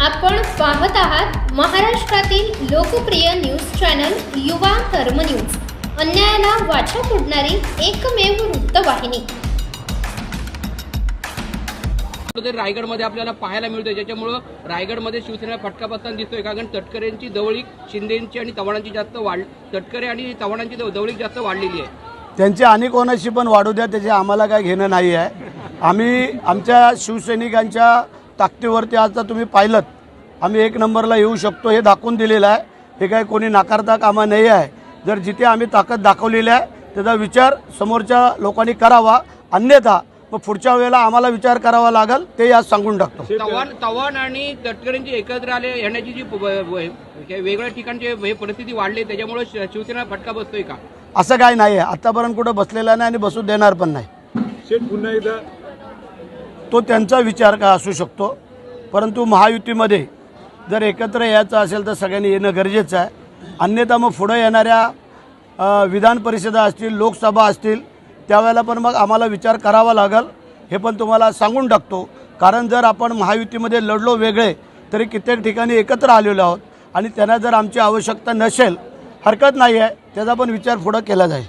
आपण पाहत आहात महाराष्ट्रातील लोकप्रिय न्यूज चॅनल युवा कर्म न्यूज, अन्यायाला वाचा फोडणारी एकमेव वृत्तवाहिनी। रायगडमध्ये आपल्याला पाहायला मिळतोय, ज्याच्यामुळे रायगडमध्ये शिवसेना फटका बसताना दिसतोय। कारण तटकरेंची जवळीक शिंदेंची आणि चव्हाणांची जास्त तटकरे आणि चव्हाणांची जवळीक जास्त वाढलेली आहे। त्यांची आणि कोणाशी पण वाढू द्या, त्याचे आम्हाला काय घेणं नाही आहे। आम्ही आमच्या शिवसैनिकांच्या ताकदीवरती आता तुम्ही पाहिलं आम्ही एक नंबरला येऊ शकतो हे दाखवून दिलेलं आहे। हे काय कोणी नाकारता कामा नाही आहे। जर जिथे आम्ही ताकद दाखवलेली आहे त्याचा विचार समोरच्या लोकांनी करावा, अन्यथा मग पुढच्या वेळेला आम्हाला विचार करावा लागेल, ते आज सांगून टाकतो। चव्हाण आणि तटकरेंची एकत्र आले येण्याची जी वेगळ्या ठिकाणची परिस्थिती वाढली, त्याच्यामुळे शिवसेना फटका बसतोय का? असं काय नाही आहे, आतापर्यंत कुठं बसलेला नाही आणि बसू देणार पण नाही। पुन्हा एकदा तो त्यांचा विचार का असू शकतो, परंतु महायुतीमध्ये जर एकत्र यायचं असेल तर सगळ्यांनी येणं गरजेचं आहे। अन्यथा मग पुढे येणाऱ्या विधान परिषदा असतील, लोकसभा असतील, त्यावेळेला पण मग आम्हाला विचार करावा लागेल, हे पण तुम्हाला सांगून टाकतो। कारण जर आपण महायुतीमध्ये लढलो वेगळे तरी कित्येक ठिकाणी एकत्र आलेलो आहोत आणि त्यांना जर आमची आवश्यकता नसेल हरकत नाही आहे, त्याचा पण विचार पुढे केला जाईल।